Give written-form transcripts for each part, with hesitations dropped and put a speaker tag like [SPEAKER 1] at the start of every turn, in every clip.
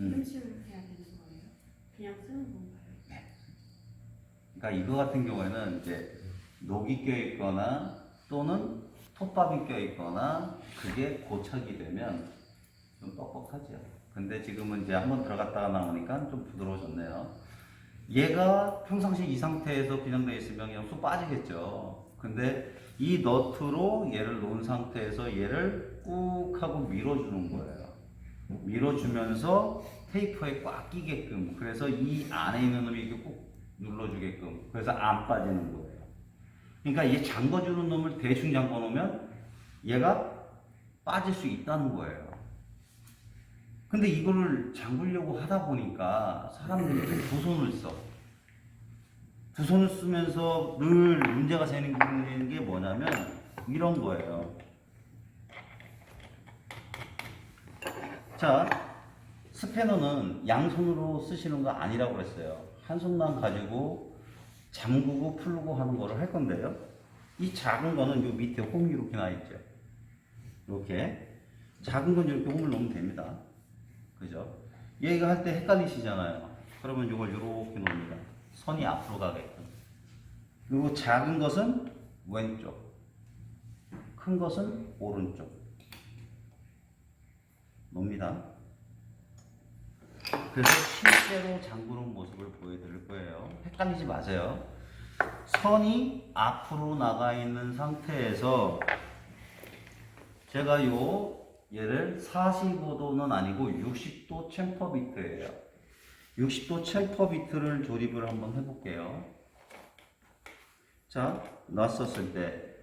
[SPEAKER 1] 이름식을 해야 되는 거예요? 그냥 쓰는 건가요?
[SPEAKER 2] 네. 그러니까 이거 같은 경우에는 이제 녹이 껴 있거나 또는 톱밥이 껴 있거나 그게 고착이 되면 좀 뻑뻑하죠. 근데 지금은 이제 한번 들어갔다가 나오니까 좀 부드러워졌네요. 얘가 평상시 이 상태에서 그냥 돼 있으면 그냥 쑥 빠지겠죠. 근데 이 너트로 얘를 놓은 상태에서 얘를 꾹 하고 밀어주는 거예요. 밀어주면서 테이프에 꽉 끼게끔. 그래서 이 안에 있는 놈이 이렇게 꾹 눌러주게끔. 그래서 안 빠지는 거예요. 그러니까 얘 잠궈주는 놈을 대충 잠궈 놓으면 얘가 빠질 수 있다는 거예요. 근데 이거를 잠그려고 하다 보니까 사람들이 두 손을 써. 두 손을 쓰면서 늘 문제가 생기는 게 뭐냐면 이런 거예요. 자, 스패너는 양손으로 쓰시는 거 아니라고 그랬어요. 한 손만 가지고 잠그고 풀고 하는 거를 할 건데요. 이 작은 거는 요 밑에 홈이 이렇게 나 있죠. 이렇게 작은 건 이렇게 홈을 넣으면 됩니다. 그죠? 얘가 할 때 헷갈리시잖아요. 그러면 이걸 이렇게 놓습니다. 선이 앞으로 가게끔. 그리고 작은 것은 왼쪽, 큰 것은 오른쪽 놓습니다. 그래서 실제로 잠그는 모습을 보여드릴 거예요. 헷갈리지 마세요. 선이 앞으로 나가 있는 상태에서 제가 얘를 45도는 아니고 60도 챔퍼 비트예요. 60도 챔퍼 비트를 조립을 한번 해볼게요. 자, 놨었을 때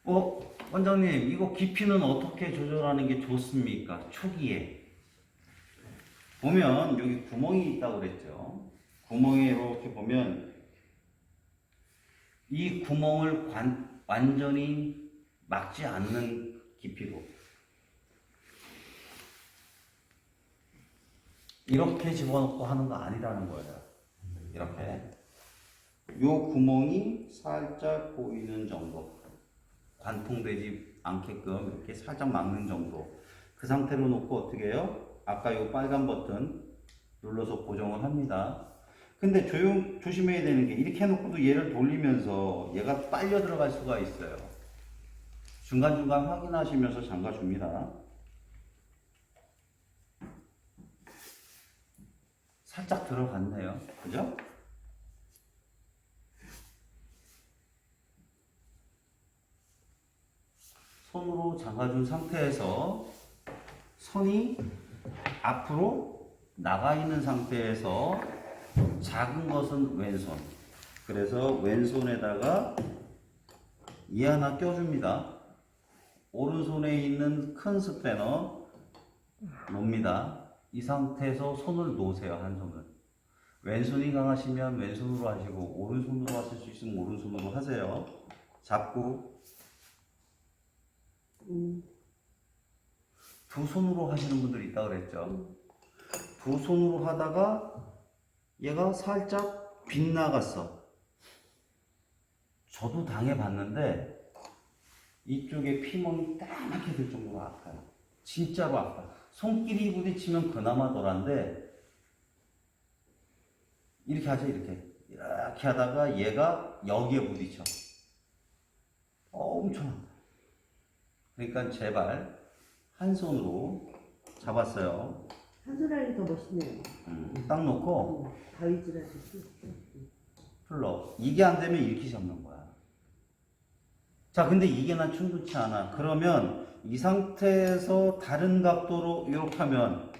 [SPEAKER 2] 원장님 이거 깊이는 어떻게 조절하는 게 좋습니까? 초기에 보면 여기 구멍이 있다고 그랬죠. 구멍에 이렇게 보면 이 구멍을 완전히 막지 않는 깊이로 이렇게 집어넣고 하는 거 아니라는 거예요. 이렇게 요 구멍이 살짝 보이는 정도, 관통되지 않게끔 이렇게 살짝 막는 정도. 그 상태로 놓고 어떻게 해요? 아까 요 빨간 버튼 눌러서 고정을 합니다. 근데 조심해야 되는 게 이렇게 해놓고도 얘를 돌리면서 얘가 빨려 들어갈 수가 있어요. 중간중간 확인하시면서 잠가줍니다. 살짝 들어갔네요. 그죠? 손으로 잠가준 상태에서 선이 앞으로 나가 있는 상태에서 작은 것은 왼손. 그래서 왼손에다가 이 하나 껴줍니다. 오른손에 있는 큰 스패너 놓습니다. 이 상태에서 손을 놓으세요. 한 손을. 왼손이 강하시면 왼손으로 하시고 오른손으로 하실 수 있으면 오른손으로 하세요. 잡고 두 손으로 하시는 분들이 있다 그랬죠. 두 손으로 하다가 얘가 살짝 빗나갔어. 저도 당해봤는데 이쪽에 피멍이 까맣게 들 정도로 아파요. 진짜로 아파요. 손길이 부딪히면 그나마 덜한데 이렇게 하죠. 이렇게 하다가 얘가 여기에 부딪혀 엄청 아파요. 그러니까 제발 한 손으로 잡았어요.
[SPEAKER 3] 한 손 하니 더 멋있네요.
[SPEAKER 2] 딱 놓고
[SPEAKER 3] 다위질 하듯이.
[SPEAKER 2] 풀러. 이게 안 되면 이렇게 잡는 거야. 자, 근데 이게 난 충분치 않아. 그러면 이 상태에서 다른 각도로 이렇게 하면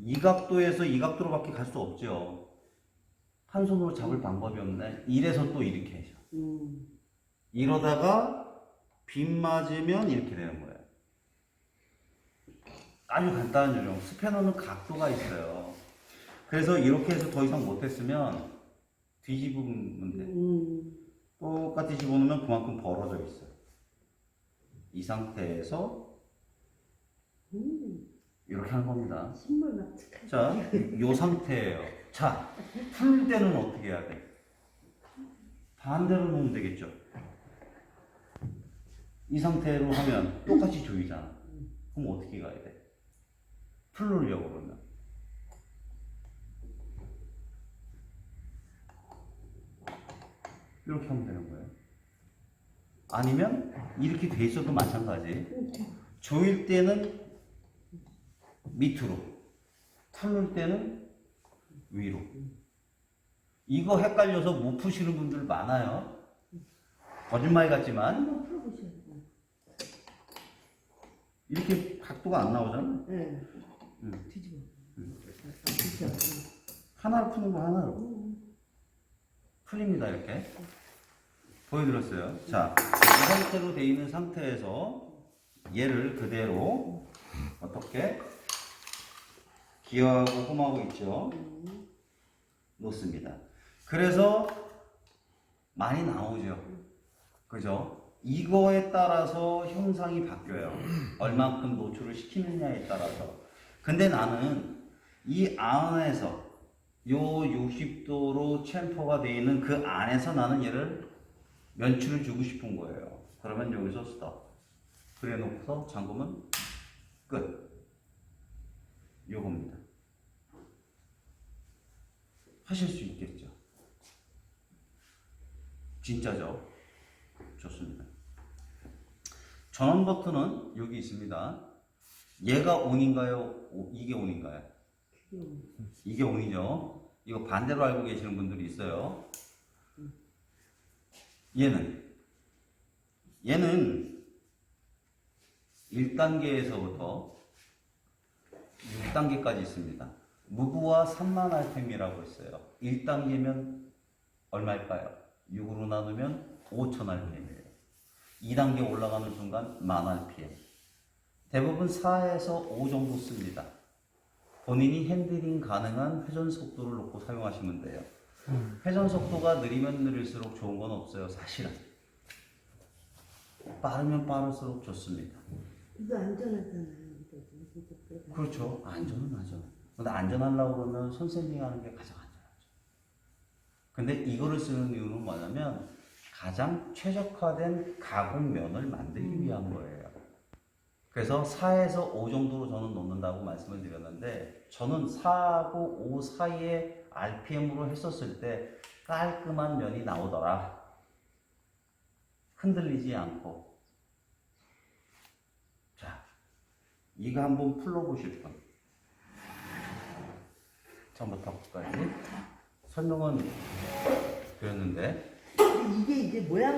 [SPEAKER 2] 이 각도에서 이 각도로밖에 갈 수 없죠. 한 손으로 잡을 방법이 없네. 이래서 또 이렇게 해줘. 이러다가 빗 맞으면 이렇게 되는 거예요. 아주 간단한 요령. 스패너는 각도가 있어요. 그래서 이렇게 해서 더 이상 못했으면 뒤집으면 돼. 똑같이 집어넣으면 그만큼 벌어져 있어요. 이 상태에서 이렇게 하는 겁니다.
[SPEAKER 3] 신물 막
[SPEAKER 2] 자, 이 상태예요. 자, 풀 때는 어떻게 해야 돼? 반대로 놓으면 되겠죠. 이 상태로 하면 똑같이 조이잖아. 그럼 어떻게 가야 돼? 풀르려고 그러면. 이렇게 하면 되는 거예요. 아니면 이렇게 돼 있어도 마찬가지. 조일 때는 밑으로, 풀을 때는 위로. 이거 헷갈려서 못 푸시는 분들 많아요. 거짓말 같지만
[SPEAKER 3] 한번 풀어보셔야 돼요.
[SPEAKER 2] 이렇게 각도가 안 나오잖아.
[SPEAKER 3] 네. 뒤집어. 뒤집어.
[SPEAKER 2] 하나로 푸는 거 하나로 풀립니다. 이렇게 보여드렸어요. 자, 이 상태로 돼 있는 상태에서 얘를 그대로 어떻게 기어하고 홈하고 있죠. 놓습니다. 그래서 많이 나오죠. 그죠? 이거에 따라서 형상이 바뀌어요. 얼만큼 노출을 시키느냐에 따라서. 근데 나는 이 안에서 요 60도로 챔퍼가 되어 있는 그 안에서 나는 얘를 면출을 주고 싶은 거예요. 그러면 여기서 스톱. 그래 놓고서 잠그면 끝. 요겁니다. 하실 수 있겠죠? 진짜죠? 좋습니다. 전원 버튼은 여기 있습니다. 얘가 온인가요? 이게 온인가요? 이게 온이죠. 이거 반대로 알고 계시는 분들이 있어요. 얘는 1단계에서부터 6단계까지 있습니다. 무브와 3만 RPM이라고 있어요. 1단계면 얼마일까요? 6으로 나누면 5,000 RPM이에요. 2단계 올라가는 순간 10,000 RPM. 대부분 4에서 5 정도 씁니다. 본인이 핸들링 가능한 회전 속도를 놓고 사용하시면 돼요. 회전 속도가 느리면 느릴수록 좋은 건 없어요, 사실은. 빠르면 빠를수록 좋습니다.
[SPEAKER 3] 이거 안전하잖아요.
[SPEAKER 2] 그렇죠. 안전은 하죠. 근데 안전하려고 그러면 손샌딩 하는 게 가장 안전하죠. 근데 이거를 쓰는 이유는 뭐냐면 가장 최적화된 가공면을 만들기 위한 거예요. 그래서 4에서 5 정도로 저는 놓는다고 말씀을 드렸는데 저는 4하고 5 사이에 RPM으로 했었을 때 깔끔한 면이 나오더라. 흔들리지 않고. 자, 이거 한번 풀어보실 분. 처음부터 끝까지 설명은 드렸는데
[SPEAKER 3] 이게 이제 모양